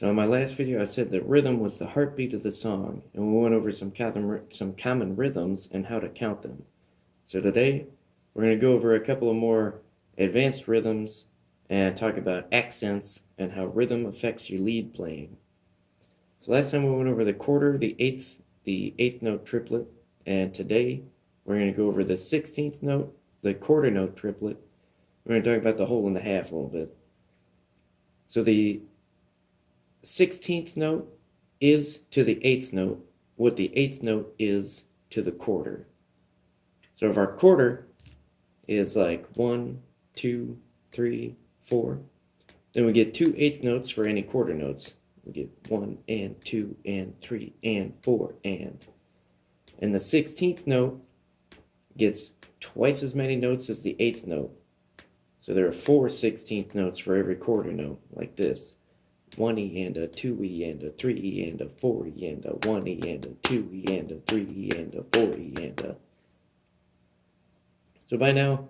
So in my last video, I said that rhythm was the heartbeat of the song, and we went over some common rhythms and how to count them. So today, we're going to go over a couple of more advanced rhythms and talk about accents and how rhythm affects your lead playing. So last time we went over the quarter, the eighth note triplet, and today we're going to go over the 16th note, the quarter note triplet. We're going to talk about the whole and the half a little bit. So the 16th note is to the 8th note what the 8th note is to the quarter. So if our quarter is like 1, 2, 3, 4, then we get 2 eighth notes for any quarter notes. We get 1 and 2 and 3 and 4 and the 16th note gets twice as many notes as the 8th note. So there are 4 16th notes for every quarter note, like this. 1E and a 2E and a 3E and a 4E and a 1E and a 2E and a 3E and a 4E and a... So by now,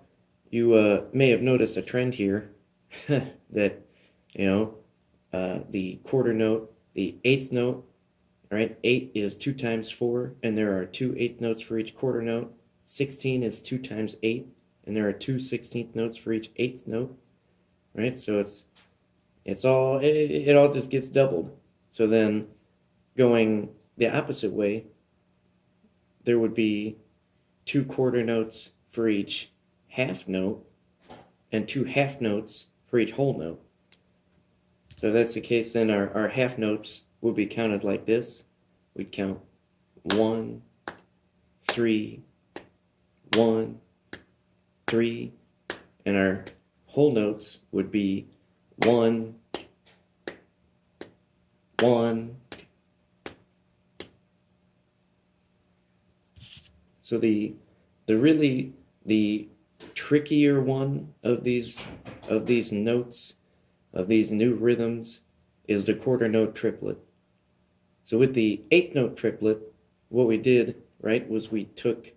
you may have noticed a trend here that, the quarter note, the 8th note, right? 8 is 2 times 4, and there are 2 eighth notes for each quarter note. 16 is 2 times 8, and there are 2 16th notes for each 8th note, right? So it all just gets doubled. So then going the opposite way, there would be 2 quarter notes for each half note and 2 half notes for each whole note. So if that's the case, then our half notes would be counted like this. We'd count 1, 3, 1, 3, and our whole notes would be 1, 1. So the trickier one of these notes, of these new rhythms, is the quarter note triplet. So with the 8th note triplet, what we did, right, was we took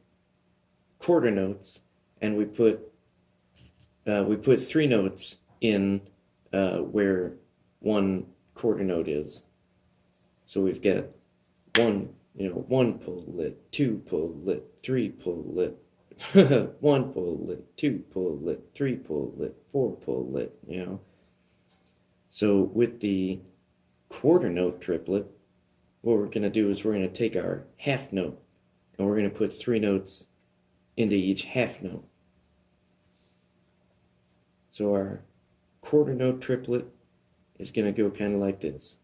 quarter notes and we put 3 notes in where one quarter note is. So we've got 1 pull lit, 2 pull lit, 3 pull lit, 1 pull lit, 2 pull lit, 3 pull lit, 4 pull lit, So with the quarter note triplet, what we're going to do is we're going to take our half note and we're going to put 3 notes into each half note. So our quarter note triplet is going to go kind of like this.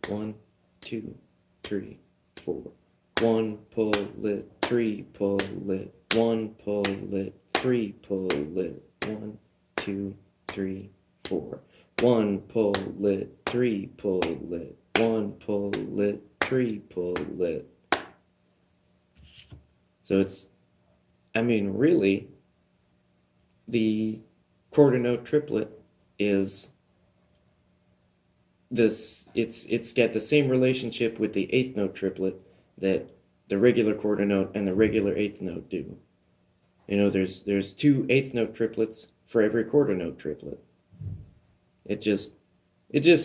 1, 2, 3, 4. 1 pull lit, 3 pull lit, 1 pull lit, 3 pull lit, 1, 2, 3, 4. 1 pull lit, 3 pull lit, 1 pull lit, 3 pull lit. So really, the quarter note triplet is this. It's got the same relationship with the 8th note triplet that the regular quarter note and the regular 8th note do. There's 2 8th note triplets for every quarter note triplet. It just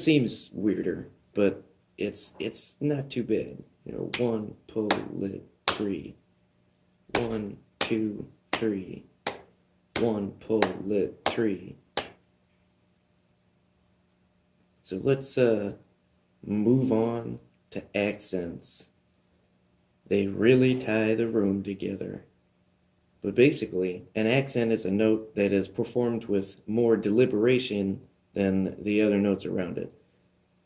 seems weirder, but it's not too bad. 1 pull lit, 3. 1, 2, 3. 1 pull lit, 3. So let's move on to accents. They really tie the room together. But basically, an accent is a note that is performed with more deliberation than the other notes around it.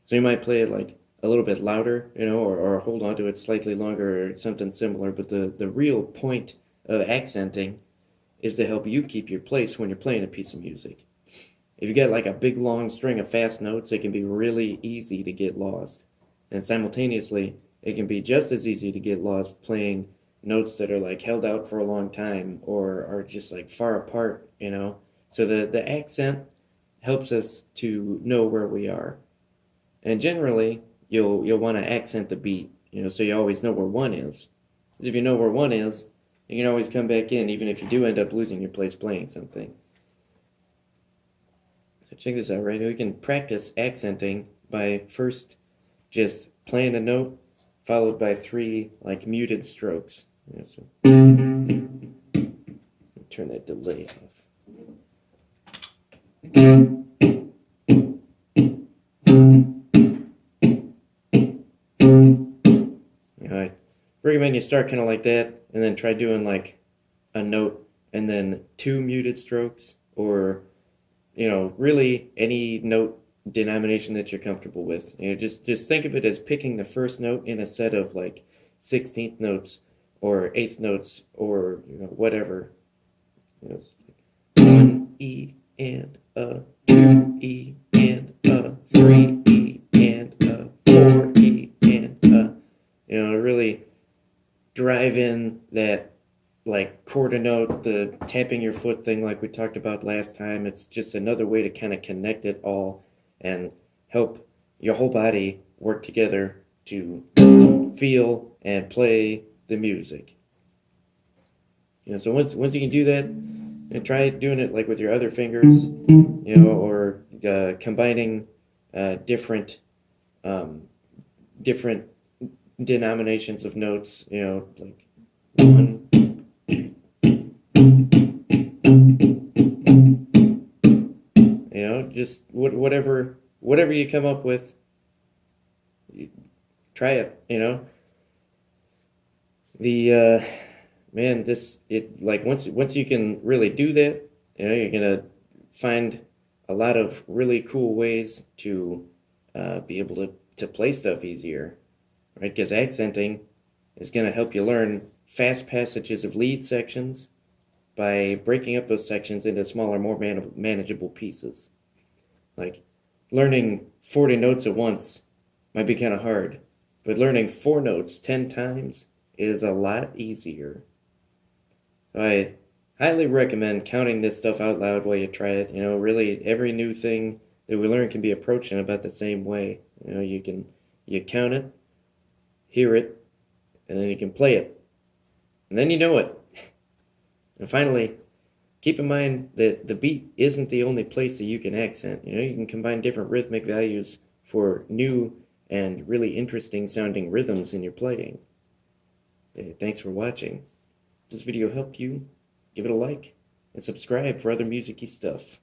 So you might play it like a little bit louder, or hold on to it slightly longer or something similar. But the real point of accenting is to help you keep your place when you're playing a piece of music. If you get like a big long string of fast notes, it can be really easy to get lost. And simultaneously, it can be just as easy to get lost playing notes that are like held out for a long time or are just like far apart, So the accent helps us to know where we are. And generally, you'll want to accent the beat, so you always know where 1 is. If you know where 1 is, you can always come back in, even if you do end up losing your place playing something. So check this out, right? We can practice accenting by first just playing a note followed by 3 like muted strokes. Yeah, so turn that delay off. I recommend you start kind of like that, and then try doing like a note and then 2 muted strokes, or really any note denomination that you're comfortable with. Just think of it as picking the first note in a set of like 16th notes or 8th notes, or whatever. 1 E and a 2 E and a 3 E and a 4 E and a, really drive in that like quarter note, the tapping your foot thing like we talked about last time. It's just another way to kind of connect it all and help your whole body work together to feel and play the music. So once you can do that, try doing it like with your other fingers, or combining different denominations of notes, like 1, 2, just whatever you come up with, try it. The man, once you can really do that, you're gonna find a lot of really cool ways to be able to play stuff easier, right? Because accenting is gonna help you learn fast passages of lead sections by breaking up those sections into smaller, more manageable pieces. Like learning 40 notes at once might be kind of hard, but learning 4 notes 10 times is a lot easier. I highly recommend counting this stuff out loud while you try it. Really every new thing that we learn can be approached in about the same way. You count it, hear it, and then you can play it. And then you know it. And finally, keep in mind that the beat isn't the only place that you can accent. You can combine different rhythmic values for new and really interesting sounding rhythms in your playing. Thanks for watching. If this video helped you, give it a like and subscribe for other music-y stuff.